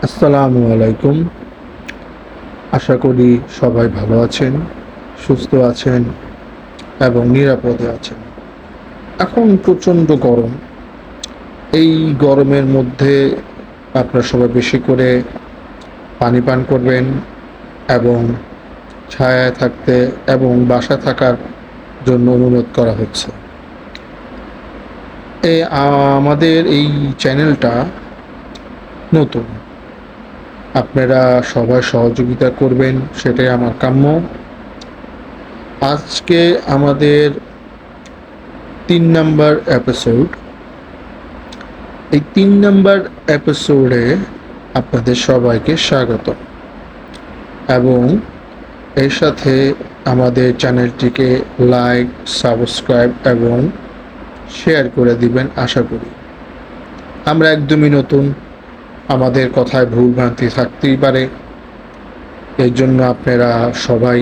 আসসালামু আলাইকুম। আশা করি সবাই ভালো আছেন, সুস্থ আছেন এবং নিরাপদে আছেন। এখন প্রচণ্ড গরম। এই গরমের মধ্যে আপনারা সবাই বেশি করে পানি পান করবেন এবং ছায়ায় থাকতে এবং বাসায় থাকার জন্য অনুরোধ করা হচ্ছে। আমাদের এই চ্যানেলটা নতুন। আপনারা সবাই সহযোগিতা করবেন, সেটাই আমার কাম্য। আজকে আমাদের ৩ নাম্বার এপিসোড। এই ৩ নাম্বার এপিসোডে আপনাদের সবাইকে স্বাগত এবং এর সাথে আমাদের চ্যানেলটিকে লাইক, সাবস্ক্রাইব এবং শেয়ার করে দিবেন আশা করি। আমরা একদমই নতুন, আমাদের কথায় ভুলভ্রান্তি থাকতেই পারে। এর জন্য আপনারা সবাই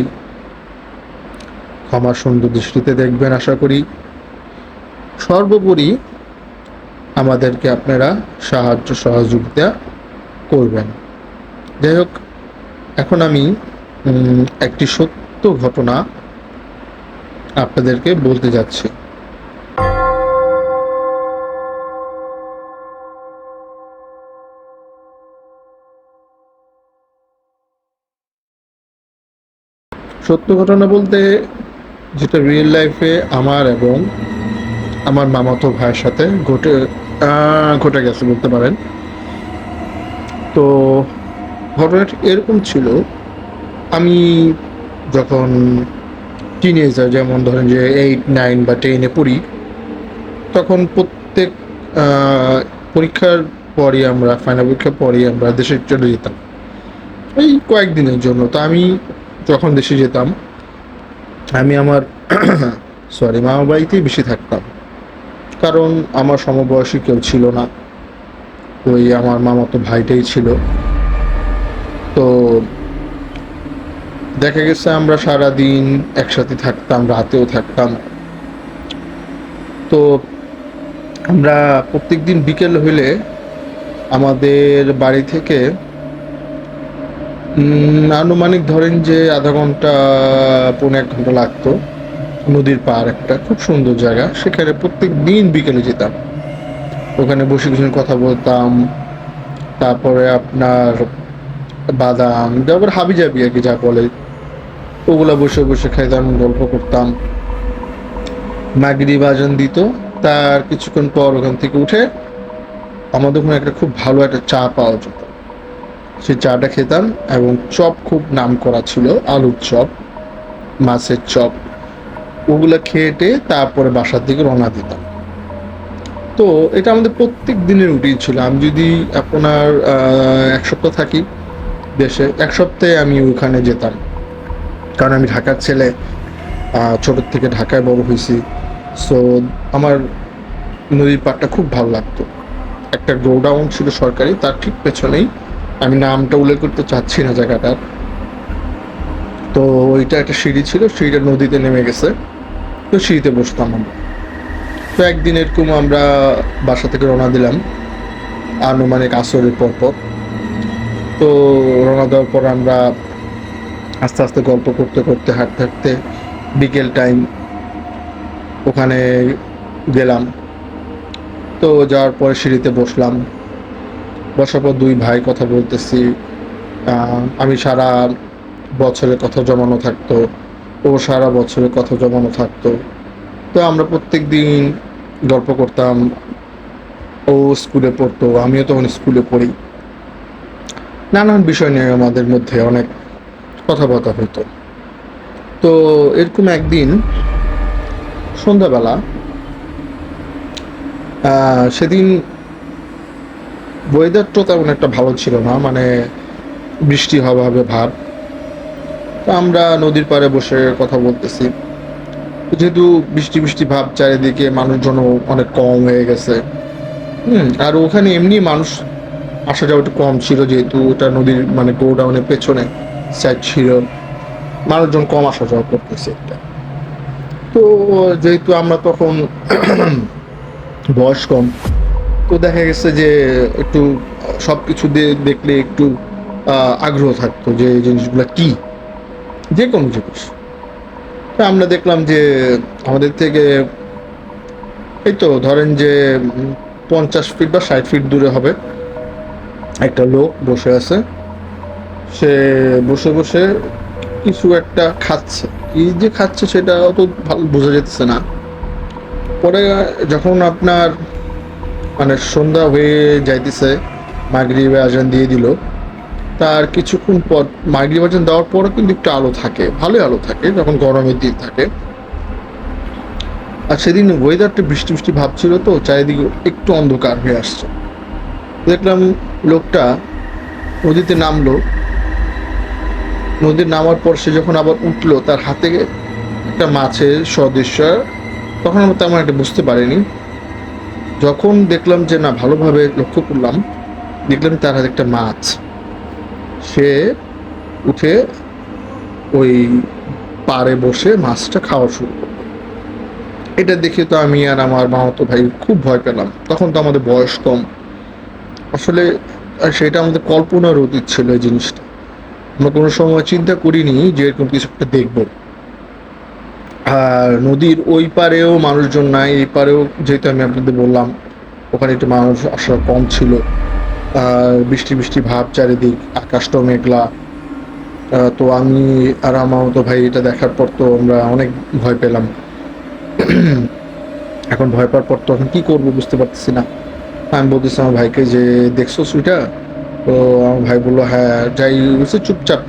ক্ষমা সুন্দর দৃষ্টিতে দেখবেন আশা করি। সর্বোপরি আমাদেরকে আপনারা সাহায্য সহযোগিতা করবেন। যাই হোক, এখন আমি একটি সত্য ঘটনা আপনাদেরকে বলতে যাচ্ছি। সত্য ঘটনা বলতে যেটা রিয়েল লাইফে আমার এবং আমার মামাতো ভাইয়ের সাথে ঘটে গেছে বলতে পারেন। তো ঘটনাটি এরকম ছিল, আমি যখন টিনেজার, যেমন ধরেন যে 8, 9 বা 10-এ পড়ি, তখন প্রত্যেক পরীক্ষার পরই আমরা ফাইনাল পরীক্ষার পরই আমরা দেশে চলে যেতাম এই কয়েকদিনের জন্য। তো আমি যখন দেশে যেতাম, আমি আমার মামা বাড়িতেই বেশি থাকতাম, কারণ আমার সমবয়সী কেউ ছিল না, ওই আমার মামাতো ভাইটাই ছিল। তো দেখা গেছে আমরা সারাদিন একসাথে থাকতাম, রাতেও থাকতাম। তো আমরা প্রত্যেক দিন বিকেল হইলে আমাদের বাড়ি থেকে আনুমানিক ধরেন যে আধা ঘন্টা, 1.5 ঘন্টা লাগতো। নদীর পাড়, একটা খুব সুন্দর জায়গা, সেখানে প্রত্যেক দিন বিকেলে যেতাম। ওখানে বসে কিছু কথা বলতাম, তারপরে আপনার বাদাম, তারপর হাবি জাবি আর কি যা বলে, ওগুলা বসে বসে খাইতাম, গল্প করতাম। মাগরিব আজান দিত, তার কিছুক্ষণ পর ওখান থেকে উঠে আমাদের ওখানে একটা খুব ভালো একটা চা পাওয়া যেত, সেই চাটা খেতাম। এবং চপ খুব নাম করা ছিল, আলুর চপ, মাছের চপ, ওগুলো খেয়ে তারপরে বাসার দিকে রওনা দিতাম। তো এটা আমাদের প্রত্যেক দিনের রুটিন ছিল। আমি যদি আপনার 1 সপ্তাহ থাকি দেশে, 1 সপ্তাহে আমি ওখানে যেতাম, কারণ আমি ঢাকার ছেলে, ছোটোর থেকে ঢাকায় বড় হয়েছি। সো আমার নদীর পাড়টা খুব ভালো লাগতো। একটা গোডাউন ছিল সরকারি, তার ঠিক পেছনেই, আমি নামটা উল্লেখ করতে চাচ্ছি না জায়গাটার। তো ওইটা একটা সিঁড়ি ছিল, সিঁড়িটা নদীতে নেমে গেছে, তো সিঁড়িতে বসতাম আমরা। তো একদিন এরকম আমরা বাসা থেকে রওনা দিলাম আনুমানিক আসরের পর। তো রওনা দেওয়ার পর আমরা আস্তে আস্তে গল্প করতে করতে, হাঁটতে হাঁটতে বিকেল টাইম ওখানে গেলাম। তো যাওয়ার পরে সিঁড়িতে বসলাম, বসার পর 2 ভাই কথা বলতেছি। আমি সারা বছরের কথা জমানো থাকতো, ও সারা বছরের কথা জমানো থাকতো। তো আমরা প্রত্যেক দিন গল্প করতাম। ও স্কুলে পড়তো, আমিও তখন স্কুলে পড়ি। নানান বিষয় নিয়ে আমাদের মধ্যে অনেক কথাবার্তা হতো। তো এরকম একদিন সন্ধ্যাবেলা, সেদিন ওয়েদারটা তেমন একটা ভালো ছিল না, মানে বৃষ্টি হবে হবে ভাব। তো আমরা নদীর পাড়ে বসে কথা বলতেছি। যেহেতু বৃষ্টি বৃষ্টি ভাব চারিদিকে, মানুষজনও অনেক কম হয়ে গেছে। আর ওখানে এমনি মানুষ আসা যাওয়া একটু কম ছিল, যেহেতু ওটা নদীর মানে গোডাউনের পেছনে সাইড ছিল, মানুষজন কম আসা যাওয়া করতেছে একটা। তো যেহেতু আমরা তখন বয়স কম, তো দেখা গেছে যে একটু সব কিছু দেখলে একটু আগ্রহ থাকতো যে এই জিনিসগুলো কি, যে কোনো জিনিস। তা আমরা দেখলাম যে আমাদের থেকে এই তো ধরেন যে 50 ফিট বা 60 ফিট দূরে হবে একটা লোক বসে আছে। সে বসে বসে কিছু একটা খাচ্ছে, কি যে খাচ্ছে সেটা অত ভালো বোঝা যেতেছে না। পরে যখন আপনার মানে সন্ধ্যা হয়ে যাইতেছে, মাগরিবে আজান দিয়ে দিল, তার কিছুক্ষণ পর মাগরিব আজান দেওয়ার পরও কিন্তু একটু আলো থাকে, ভালোই আলো থাকে যখন গরমের দিন থাকে। আর সেদিন ওয়েদারটা বৃষ্টি বৃষ্টি ভাব ছিল, তো চারিদিকে একটু অন্ধকার হয়ে আসছে। দেখলাম লোকটা নদীতে নামলো। নদীর নামার পর সে যখন আবার উঠলো, তার হাতে একটা মাছের সদৃশ্য, তখন আমরা তেমন একটা বুঝতে পারিনি। যখন দেখলাম যে না, ভালোভাবে লক্ষ্য করলাম, দেখলাম তার হাতে একটা মাছ। সে উঠে ওই পাড়ে বসে মাছটা খাওয়া শুরু করলো। এটা দেখে তো আমি আর আমার মামাতো ভাই খুব ভয় পেলাম। তখন তো আমাদের বয়স কম আসলে, আর সেটা আমাদের কল্পনার অতীত ছিল এই জিনিসটা। আমরা কোনো সময় চিন্তা করিনি যে এরকম কিছু একটা দেখবো। আর নদীর ওই পারেও মানুষজন নাই, এই পারেও যেহেতু আমি আপনাদের বললাম ওখানে একটু মানুষ আসা কম ছিল। আর বৃষ্টি বৃষ্টি ভাব চারিদিক, আকাশটাও মেঘলা। তো আমি আর আমার তো ভাই এটা দেখার পর তো আমরা অনেক ভয় পেলাম। এখন ভয় পাওয়ার পর তো এখন কি করবো বুঝতে পারতেছি না। আমি বলতেছি আমার ভাইকে যে দেখছো সুইটা? তো আমার ভাই বললো হ্যাঁ, যাই বলছে চুপচাপ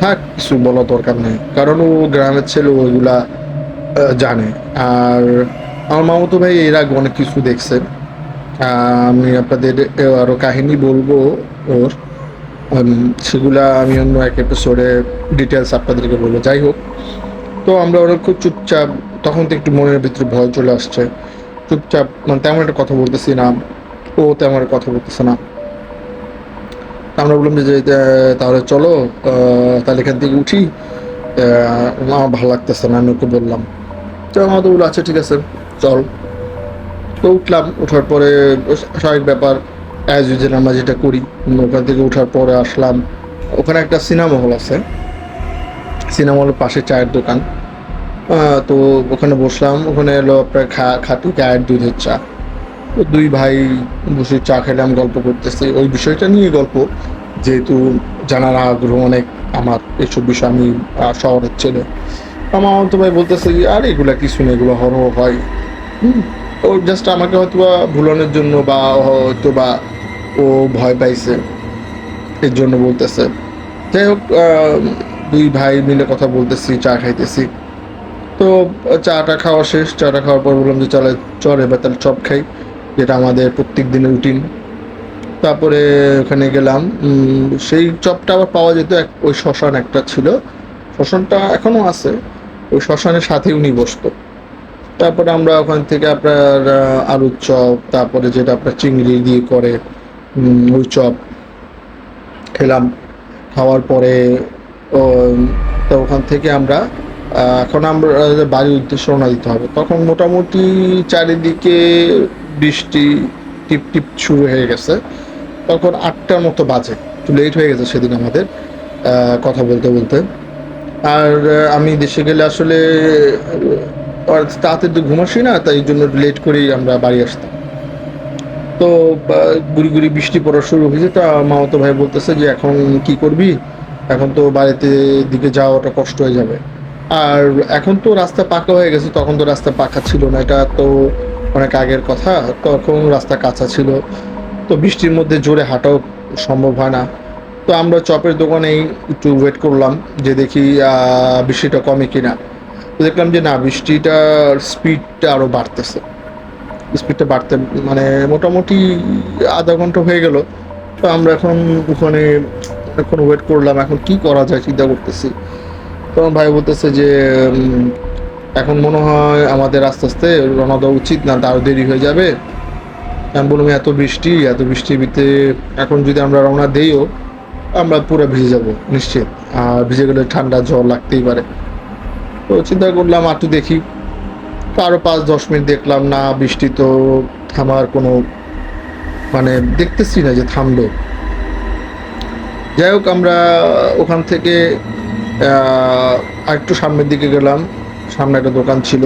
থাক, কিছু বলা দরকার নেই, কারণ ও গ্রামের ছেলে, ওইগুলা জানে। আর আমার মামাতো ভাই এর আগে অনেক কিছু দেখছে। আমি আপনাদের আরো কাহিনী বলবো ওর, সেগুলা আমি অন্য এক এপিসোডে ডিটেলস আপনাদেরকে বলবো। যাই হোক, তো আমরা ওরা খুব চুপচাপ, তখন তো একটু মনের ভিতরে ভয় চলে আসছে। চুপচাপ মানে তেমন একটা কথা বলতেছি না, ও তেমন একটা কথা বলতেছে না। আমরা বললাম যে তাহলে চলো, তাহলে এখান থেকে উঠি, আমার ভালো লাগতেছে না, আমি ওকে বললাম। তো আমাদের বললো আচ্ছা ঠিক আছে চল। তো উঠলাম, ওঠার পরে স্বাভাবিক ব্যাপার, অ্যাজ ইউজুয়াল আমরা যেটা করি, ওখান থেকে ওঠার পরে আসলাম। ওখানে একটা সিনেমা হল আছে, সিনেমা হলের পাশে চায়ের দোকান। তো ওখানে বসলাম, ওখানে এলো আপনার খাঁটি গায়ের দুধের চা। তো দুই ভাই বসে চা খেলাম, গল্প করতেছি ওই বিষয়টা নিয়ে গল্প, যেহেতু জানার আগ্রহ অনেক আমার এইসব বিষয়। আমি শহরের ছেলে। আমার তো ভাই বলতেছে কি আর এগুলা কিছু না, এগুলো হরহ হয়। হুম, ও জাস্ট আমাকে হয়তো বা ভুলানোর জন্য, বা হয়তো বা ও ভয় পাইছে এর জন্য বলতেছে। যাই হোক, দুই ভাই মিলে কথা বলতেছি, চা খাইতেছি। তো চাটা খাওয়া শেষ, চাটা খাওয়ার পর বললাম যে চলে চল এবার তাহলে চপ খাই, যেটা আমাদের প্রত্যেক দিনের রুটিন। তারপরে ওখানে গেলাম, সেই চপটা আবার পাওয়া যেত ওই শ্মশান একটা ছিল, শ্মশানটা এখনো আছে, ওই শ্মশানের সাথে উনি বসতো। তারপরে আমরা ওখান থেকে আপনার আলুর চপ, তারপরে যেটা আপনার চিংড়ি দিয়ে করে ওই চপ খেলাম। খাওয়ার পরে ও, তো ওখান থেকে আমরা এখন আমরা বাড়ির উদ্দেশ্যে রওনা দিতে হবে। তখন মোটামুটি চারিদিকে বৃষ্টি টিপ টিপ শুরু হয়ে গেছে। তখন 8টার মতো বাজে, একটু লেট হয়ে গেছে সেদিন আমাদের কথা বলতে বলতে। আর আমি দেশে গেলে আসলে তাড়াতাড়ি তো ঘুমাসি না, তাই জন্য লেট করেই আমরা বাড়ি আসতাম। তো গুড়ি গুড়ি বৃষ্টি পড়া শুরু হয়েছে। তা মামাতো ভাই বলতেছে যে এখন কি করবি, এখন তো বাড়িতে দিকে যাওয়াটা কষ্ট হয়ে যাবে। আর এখন তো রাস্তা পাকা হয়ে গেছে, তখন তো রাস্তা পাকা ছিল না, এটা তো অনেক আগের কথা। তখন রাস্তা কাঁচা ছিল, তো বৃষ্টির মধ্যে জোরে হাঁটাও সম্ভব হয় না। তো আমরা চপের দোকানেই একটু ওয়েট করলাম যে দেখি বৃষ্টিটা কমে কিনা। তো দেখলাম যে না, বৃষ্টিটার স্পিডটা আরও বাড়তেছে। স্পিডটা বাড়তে মানে মোটামুটি আধা ঘন্টা হয়ে গেল। তো আমরা এখন ওখানে এখন ওয়েট করলাম, এখন কি করা যায় চিন্তা করতেছি। তখন ভাই বলতেছে যে এখন মনে হয় আমাদের আস্তে আস্তে রওনা দেওয়া উচিত, না তারও দেরি হয়ে যাবে। আমি বললাম এত বৃষ্টির ভিতরে এখন যদি আমরা রওনা দিইও, আমরা পুরো ভিজে যাব নিশ্চিত। আর ভিজে গেলে ঠান্ডা জ্বর লাগতেই পারে। তো চিন্তা করলাম একটু দেখি। তো আরও 5-10 মিনিট দেখলাম না, বৃষ্টি তো থামার কোনো মানে দেখতেছি না যে থামবে। যাই হোক, আমরা ওখান থেকে আরেকটু সামনের দিকে গেলাম। সামনে একটা দোকান ছিল,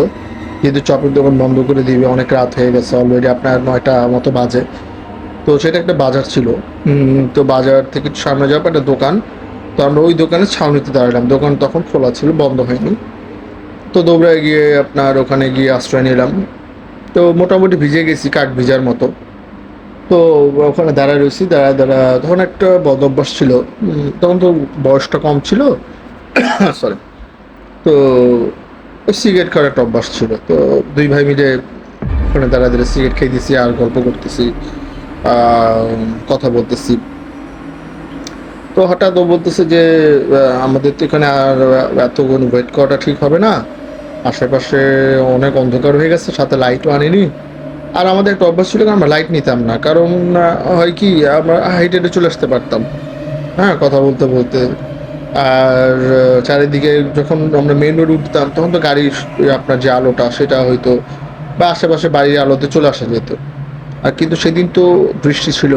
যেহেতু চপের দোকান বন্ধ করে দিবে, অনেক রাত হয়ে গেছে অলরেডি, আপনার 9টা মতো বাজে। তো সেটা একটা বাজার ছিল। তো বাজার থেকে সামনে যাওয়ার পর একটা দোকান। তো আমরা ওই দোকানে ছাউনিতে দাঁড়ালাম, দোকান তখন খোলা ছিল, বন্ধ হয়নি। তো দৌড়ায় গিয়ে আপনার ওখানে গিয়ে আশ্রয় নিলাম। তো মোটামুটি ভিজে গেছি, কাক ভিজার মতো। তো ওখানে দাঁড়ায় রয়েছি, দাঁড়া তখন একটা বদ অভ্যাস ছিল। তখন তো বয়সটা কম ছিল, সরি। তো ওই সিগারেট খাওয়ার একটা অভ্যাস ছিল। তো দুই ভাই মিলে ওখানে দাঁড়া সিগারেট খাইতেছি আর গল্প করতেছি, কথা বলতেছি। তো হঠাৎ ও বলতেছে যে আমাদের তো এখানে আর এতক্ষণ ওয়েট করাটা ঠিক হবে না, আশেপাশে অনেক অন্ধকার হয়ে গেছে, সাথে লাইটও আনিনি। আর আমাদের একটা অভ্যাস ছিল, আমরা লাইট নিতাম না, কারণ হয় কি, আমরা হাইটে চলে আসতে পারতাম, হ্যাঁ, কথা বলতে বলতে। আর চারিদিকে যখন আমরা মেন রোড উঠতাম, তখন তো গাড়ির আপনার যে আলোটা সেটা হয়তো, বা আশেপাশে বাড়ির আলোতে চলে আসা যেত। আর কিন্তু সেদিন তো বৃষ্টি ছিল,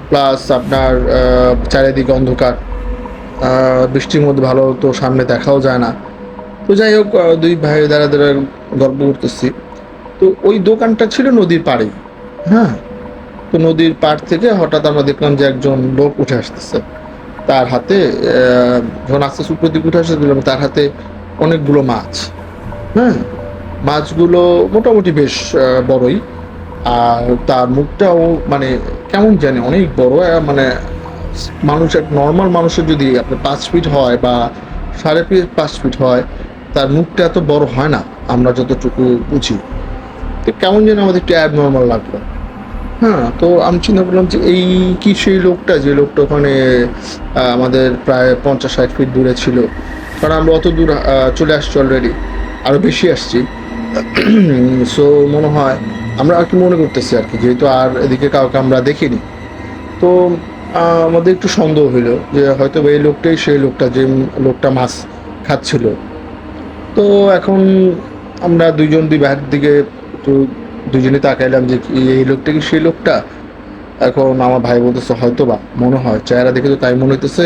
প্লাস আপনার চারিদিকে অন্ধকার, বৃষ্টির মধ্যে ভালো তো সামনে দেখাও যায় না। তো যাই হোক, দুই ভাই দাঁড়া গল্প করতেছি। তো ওই দোকানটা ছিল নদীর পাড়ে, হ্যাঁ। তো নদীর পাড় থেকে হঠাৎ আমরা দেখলাম যে একজন লোক উঠে আসতেছে। তার হাতে যখন আস্তে আস্তে উপর দিকে উঠে আসতে দিলাম, তার হাতে অনেকগুলো মাছ, হ্যাঁ। মাছগুলো মোটামুটি বেশ বড়ই। আর তার মুখটাও মানে কেমন জানি অনেক বড়, মানে মানুষের, নর্মাল মানুষের যদি আপনার 5 ফিট হয় বা 5.5 ফিট হয়, তার মুখটা এত বড় হয় না, আমরা যতটুকু বুঝি। তো কেমন যেন আমাদের একটু অ্যাবনর্মাল লাগলো। হ্যাঁ, তো আমি চিন্তা করলাম যে এই কি সেই লোকটা, যে লোকটা ওখানে আমাদের প্রায় 50-60 ফিট দূরে ছিল। কারণ আমরা অত দূর চলে আসছি অলরেডি, আরও বেশি আসছি। সো মনে হয়, আমরা আর কি মনে করতেছি আর কি, যেহেতু আর এদিকে কাউকে আমরা দেখিনি। তো আমাদের একটু সন্দেহ হইলো যে হয়তো এই লোকটাই সেই লোকটা, যে লোকটা মাছ খাচ্ছিল। তো এখন আমরা দুইজন দুই ভাইয়ের দিকে একটু দুজনে তাকাইলাম যে কি এই লোকটা কি সেই লোকটা। এখন আমার ভাই বলতেছে হয়তো বা, মনে হয়, চেহারা দেখে তো তাই মনে হইতেছে,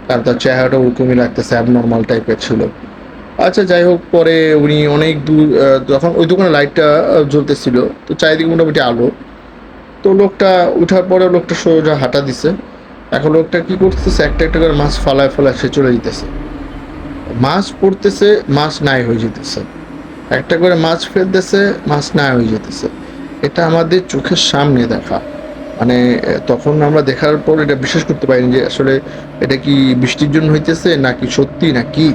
কারণ তার চেহারাটা ওরকমই লাগতেছে, অ্যাবনর্মাল টাইপের ছিল। আচ্ছা, যাই হোক, পরে উনি অনেক দূর, যখন ওই দোকানে লাইটটা জ্বলতেছিল, তো চারিদিকে মোটামুটি আলো। তো লোকটা উঠার পরে লোকটা সোজা হাঁটা দিছে। এখন লোকটা কি করতেছে, একটা একটা করে মাছ ফালায় ফালায় সে চলে যেতেছে। মাছ পড়তেছে, মাছ নাই হয়ে যেতেছে, একটা করে মাছ ফেলতেছে, মাছ নাই হয়ে যেতেছে। এটা আমাদের চোখের সামনে দেখা, মানে তখন আমরা দেখার পর এটা বিশ্বাস করতে পারিনি যে আসলে এটা কি বৃষ্টির জন্য হইতেছে নাকি সত্যি নাকি।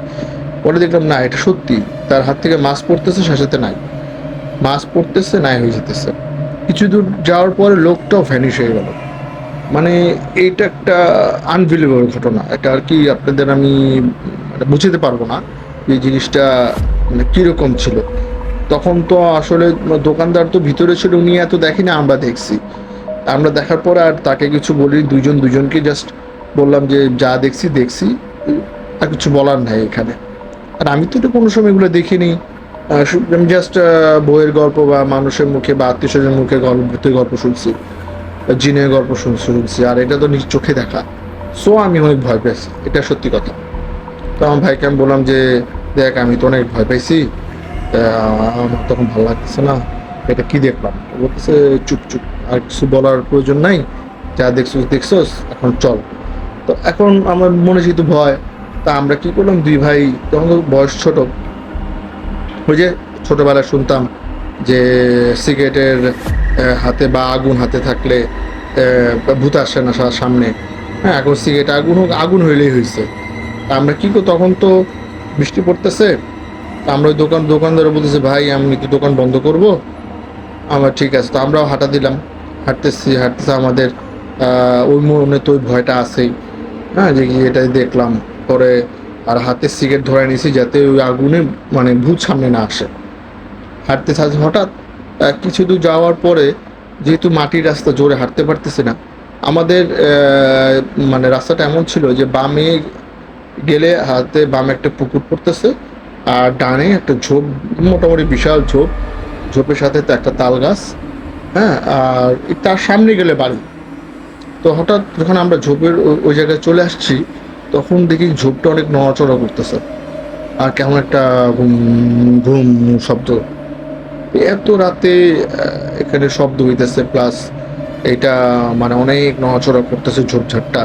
পরে দেখলাম না, এটা সত্যি, তার হাত থেকে মাছ পড়তেছে, সাথে নাই, মাছ পড়তেছে, নাই হয়ে যেতেছে। কিছু দূর যাওয়ার পরে লোকটাও ভ্যানিশ হয়ে গেল। মানে এইটা একটা আনবিলিভেবল ঘটনা, এটা আর কি আপনাদের আমি মানে বুঝতে পারবো না এই জিনিসটা মানে কীরকম ছিল। তখন তো আসলে দোকানদার তো ভিতরে ছিল, উনি এত দেখেনি, আমরা দেখছি। আমরা দেখার পরে আর তাকে কিছু বলি, দুজনকে জাস্ট বললাম যে যা দেখছি দেখছি, আর কিছু বলার নাই এখানে। আর আমি তো এটা কোনো সময় এগুলো দেখিনি। আমি জাস্ট বইয়ের গল্প বা মানুষের মুখে বা আত্মীয় স্বজনের মুখে ভূতের গল্প শুনছি, জিনের গল্প শুনছি, আর এটা তো নিজ চোখে দেখা। সো আমি অনেক ভয় পেয়েছি, এটা সত্যি কথা। তো আমার ভাইকে আমি বললাম যে দেখ, আমি তো অনেক ভয় পাইছি, আমার তখন ভালো লাগতেছে না, এটা কি দেখলাম। ও বলতেছে চুপ চুপ, আর কিছু বলার প্রয়োজন নাই, যা দেখছোস দেখছোস, এখন চল। তো এখন আমার মনে যেহেতু ভয়, তা আমরা কি করলাম, দুই ভাই, তখন তো বয়স ছোট, ওই যে ছোটবেলায় শুনতাম যে সিগারেটের হাতে বা আগুন হাতে থাকলে ভূত আসে না সামনে। হ্যাঁ, এখন সিগারেট আগুন হোক, আগুন হইলেই হয়েছে। আমরা কি করি, তখন তো বৃষ্টি পড়তেছে, আমরা ওই দোকানদার বলতেছে ভাই আমি তো দোকান বন্ধ করব। আমরা ঠিক আছে, তো আমরাও হাঁটা দিলাম, হাঁটতেছে আমাদের ওই মনে তো ওই ভয়টা আছেই। হ্যাঁ, যে কি এটাই দেখলাম পরে। আর হাতে সিগারেট ধরে নিয়েছি যাতে ওই আগুনে মানে ভূত সামনে না আসে। হাঁটতে থাকছে, হঠাৎ কিছু দূর যাওয়ার পরে, যেহেতু মাটির রাস্তা, জোরে হাঁটতে পারতেছি না, আমাদের মানে রাস্তাটা এমন ছিল যে বামে গেলে হাতে বামে একটা পুকুর পড়তেছে, আর ডানে একটা ঝোপ, মোটামুটি বিশাল ঝোপ, ঝোপের সাথে তো একটা তাল গাছ। হ্যাঁ, আর তার সামনে গেলে বাড়ি। তো হঠাৎ যখন আমরা ঝোপের ওই জায়গায় চলে আসছি, তখন দেখি ঝোপটা অনেক নড়াচড়া করতেছে আর কেমন একটা ঘুম ঘুম শব্দ। এত রাতে এখানে শব্দ হইতেছে, প্লাস এটা মানে অনেক নড়াচড়া করতেছে ঝোপঝাড়টা।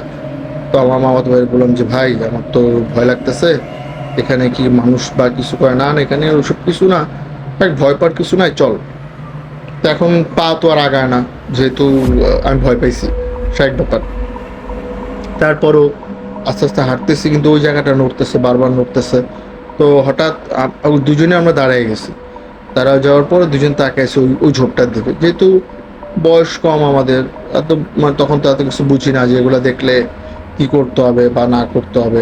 তো আমার মামাতো ভাই বললাম যে ভাই আমার তো ভয় লাগতেছে, এখানে কি মানুষ বা কিছু করে না না, এখানে ওসব কিছু না, এক ভয় পাওয়ার কিছু নাই, চল। তো এখন পা তো আর আগায় না, যেহেতু আমি ভয় পাইছি, সে এক ব্যাপার। তারপরও আস্তে আস্তে হাঁটতেছি, কিন্তু ওই জায়গাটা নড়তেছে, বারবার নড়তেছে। তো হঠাৎ দুজনে আমরা দাঁড়ায় গেছি। দাঁড়ায় যাওয়ার পরে দুজন তাকাইছে ওই ওই ঝোপটার দিকে। যেহেতু বয়স কম আমাদের, এত মানে তখন তো এত কিছু বুঝি না যে এগুলো দেখলে কি করতে হবে বা না করতে হবে।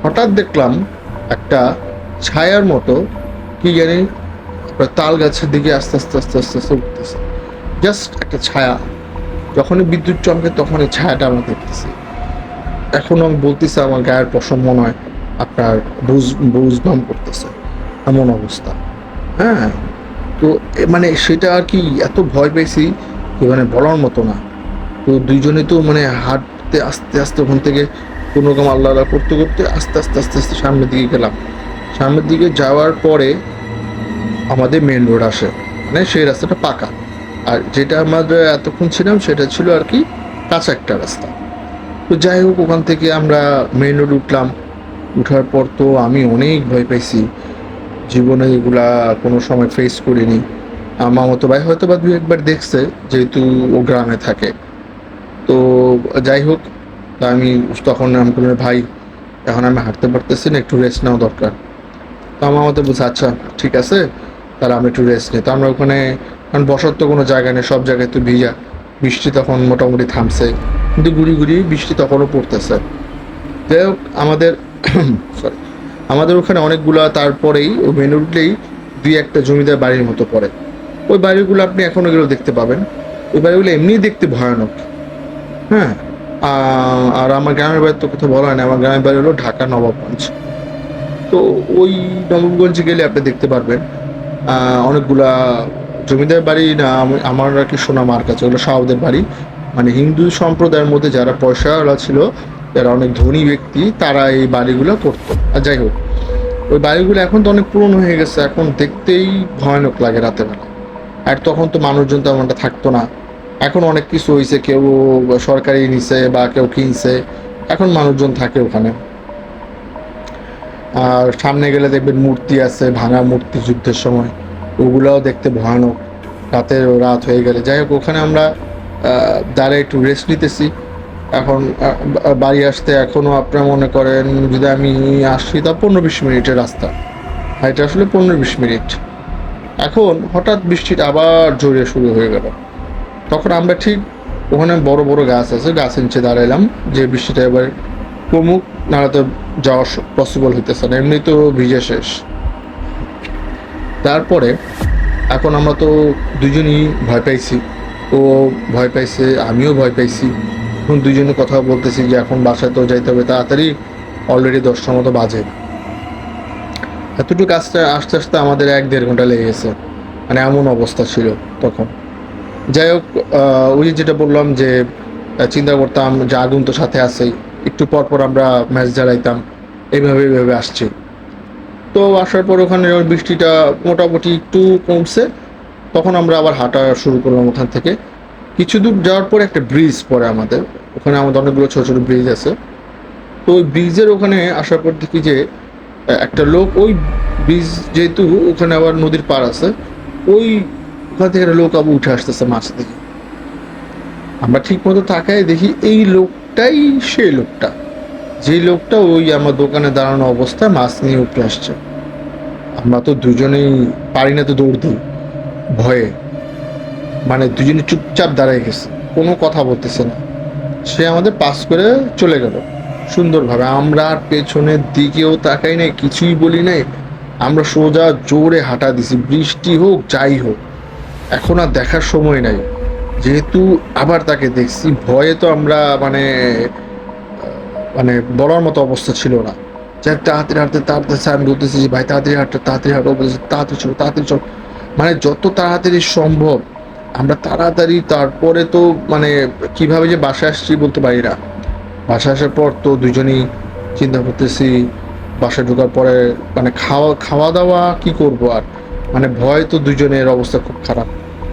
হঠাৎ দেখলাম একটা ছায়ার মতো কি জানি তাল গাছের দিকে আস্তে আস্তে আস্তে আস্তে আস্তে উঠতেছে। জাস্ট একটা ছায়া। যখনই বিদ্যুৎ চমকে তখন এই ছায়াটা আমরা দেখতেছি। এখনো আমি বলতেছি আমার গায়ের পশম মনে হয় আপনার বুজ বাম করতেছে, এমন অবস্থা। হ্যাঁ, তো মানে সেটা আর কি এত ভয় পেয়েছি যে মানে বলার মতো না। তো দুইজনে তো মানে হাঁটতে আস্তে আস্তে ওখান থেকে কোনো রকম আল্লাহ আল্লাহ করতে করতে আস্তে আস্তে আস্তে আস্তে সামনের দিকে গেলাম। সামনের দিকে যাওয়ার পরে আমাদের মেন রোড আসে, মানে সেই রাস্তাটা পাকা। আর যেটা আমরা এতক্ষণ ছিলাম সেটা ছিল আর কি কাঁচা একটা রাস্তা। তো যাই হোক, ওখান থেকে আমরা মেইন রোড উঠলাম। উঠার পর তো আমি অনেক ভয় পাইছি, জীবনে এগুলা কোনো সময় ফেস করিনি। মামাতো ভাই হয়তো বা দুই একবার দেখছে, যেহেতু ও গ্রামে থাকে। তো যাই হোক, তা আমি তখন আমি বললাম ভাই এখন আমি হাঁটতে পারতেছি না, একটু রেস্ট নেওয়া দরকার। তো আমার মতো বলছে আচ্ছা ঠিক আছে, তাহলে আমি একটু রেস্ট নিই। তো আমরা ওখানে, কারণ বসার তো কোনো জায়গা নেই, সব জায়গায় তো ভিজা। বৃষ্টি তখন মোটামুটি থামছে, কিন্তু গুড়ি গুড়ি বৃষ্টি তখনও পড়তেছে। যাই হোক আমাদের সরি, আমাদের ওখানে অনেকগুলা, তারপরেই ওই মেন উঠলেই দুই একটা জমিদার বাড়ির মতো পড়ে। ওই বাড়িগুলো আপনি এখনো গেলেও দেখতে পাবেন। ওই বাড়িগুলো এমনিই দেখতে ভয়ানক। হ্যাঁ, আর আমার গ্রামের বাড়ির তো কথা বলা হয় না, আমার গ্রামের বাড়ি হলো ঢাকা নবাবগঞ্জ। তো ওই নবাবগঞ্জে গেলে আপনি দেখতে পারবেন অনেকগুলা জমিদার বাড়ি না, আমার আর কি শোনা মার কাছে ওগুলো শাহদের বাড়ি। মানে হিন্দু সম্প্রদায়ের মধ্যে যারা পয়সাওয়ালা ছিল, যারা অনেক ধনী ব্যক্তি, তারা এই বাড়িগুলো করতো। আর যাই হোক, ওই বাড়িগুলো এখন তো অনেক পুরনো হয়ে গেছে, এখন দেখতেই ভয়ানক লাগে রাতের বেলা। আর তখন তো মানুষজন তেমনটা থাকতো না। এখন অনেক কিছু হয়েছে, কেউ সরকারি নিছে বা কেউ কিনছে, এখন মানুষজন থাকে ওখানে। আর সামনে গেলে দেখবেন মূর্তি আছে, ভাঙা মূর্তি যুদ্ধের সময়, ওগুলাও দেখতে ভয়ানক রাত হয়ে গেলে। যাই হোক, ওখানে আমরা দাঁড়ায় একটু রেস্ট নিতেছি। এখন বাড়ি আসতে এখনও আপনার মনে করেন যদি আমি আসি তা 15-20 মিনিটের রাস্তা, আর এটা আসলে 15-20 মিনিট। এখন হঠাৎ বৃষ্টিটা আবার জোরে শুরু হয়ে গেল। তখন আমরা ঠিক ওখানে বড় বড় গাছ আছে, গাছের নিচে দাঁড়াইলাম যে বৃষ্টিটা এবার কমুক, নাহলে তো যাওয়া পসিবল হইতেছে না, এমনি তো ভিজে শেষ। তারপরে এখন আমরা তো দুজনই ভয় পাইছি, ও ভয় পাইছে, আমিও ভয় পাইছি। এখন দুজনে কথা বলতেছি যে এখন বাসায় তো যাইতে হবে তাড়াতাড়ি, অলরেডি 10টার মতো বাজে। এতটুকু আসতে আস্তে আস্তে আমাদের 1-1.5 ঘন্টা লেগে গেছে, মানে এমন অবস্থা ছিল তখন। যাই হোক, ওই যেটা বললাম যে চিন্তা করতাম যে আগুন তো সাথে আছেই, একটু পর পর আমরা ম্যাচ জ্বালাইতাম, এইভাবে এইভাবে আসছি। তো আসার পর ওখানে যখন বৃষ্টিটা মোটামুটি একটু কমছে, তখন আমরা আবার হাঁটা শুরু করলাম ওখান থেকে। কিছু দূর যাওয়ার পর একটা ব্রিজ পড়ে আমাদের ওখানে, আমাদের অনেকগুলো ছোটো ছোটো ব্রিজ আছে। তো ওই ব্রিজের ওখানে আসার পর দেখি যে একটা লোক, ওই ব্রিজ যেহেতু ওখানে আবার নদীর পাড় আছে, ওই ওখান থেকে একটা লোক আবার উঠে আসতেছে মাছ থেকে। আমরা ঠিক মতো তাকায় দেখি এই লোকটাই সেই লোকটা, যেই লোকটা ওই আমার দোকানে দাঁড়ানো অবস্থায় মাছ নিয়ে উপরে আসছে। আমরা তো দুজনেই পারি না তো দৌড় দিই ভয়ে, মানে দুজনে চুপচাপ দাঁড়ায় গেছে, কোনো কথা বলতেছে না। সে আমাদের পাস করে চলে গেল সুন্দরভাবে। আমরা আর পেছনের দিকেও তাকাই নাই, কিছুই বলি নাই, আমরা সোজা জোরে হাঁটা দিছি, বৃষ্টি হোক যাই হোক। এখন আর দেখার সময় নাই, যেহেতু আবার তাকে দেখছি, ভয়ে তো আমরা মানে মানে বলার মতো অবস্থা ছিল না। যাই তাড়াতাড়ি হাঁটতে তাড়াতাড়ি, আমি বলতেছি যে ভাই তাড়াতাড়ি হাঁটতে তাড়াতাড়ি হাঁটো, বলতেছে তাড়াতাড়ি চল তাড়াতাড়ি চল, মানে যত তাড়াতাড়ি সম্ভব আমরা তাড়াতাড়ি তারপরে তো মানে কিভাবে যে বাসায় আসছি বলতে পারি না। বাসায় আসার পর তো দুজনেই চিন্তা করতেছি, বাসায় ঢোকার পরে মানে খাওয়া দাওয়া কি করব আর, মানে ভয় তো দুজনের অবস্থা খুব খারাপ।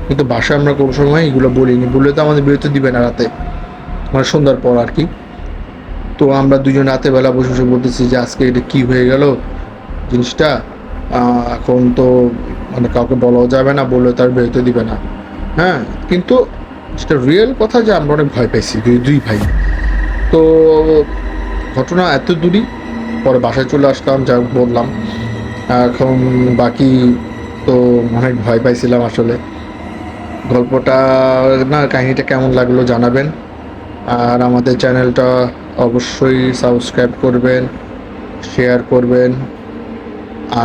কিন্তু বাসায় আমরা কোনো সময় এগুলো বলিনি, বললে তো আমাদের বেরোতে দিবে না রাতে, মানে সন্ধ্যার পর আর কি। তো আমরা দুজন রাতে বেলা বসে বসে বলতেছি যে আজকে এটা কি হয়ে গেল জিনিসটা। এখন তো মানে কাউকে বলাও যাবে না, বললে তার বেরোতে দিবে না। হ্যাঁ, কিন্তু সেটা রিয়েল কথা যে আমরা অনেক ভয় পাইছি দুই দুই ভাই। তো ঘটনা এত দূরই, পরে বাসায় চলে আসলাম যা বললাম। এখন বাকি তো অনেক ভয় পাইছিলাম আসলে। গল্পটা না, কাহিনীটা কেমন লাগলো জানাবেন। আর আমাদের চ্যানেলটা অবশ্যই সাবস্ক্রাইব করবেন, শেয়ার করবেন।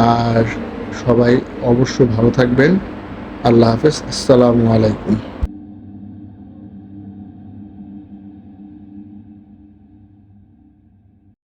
আর সবাই অবশ্যই ভালো থাকবেন। আল্লাহ হাফেজ, আসসালামু আলাইকুম।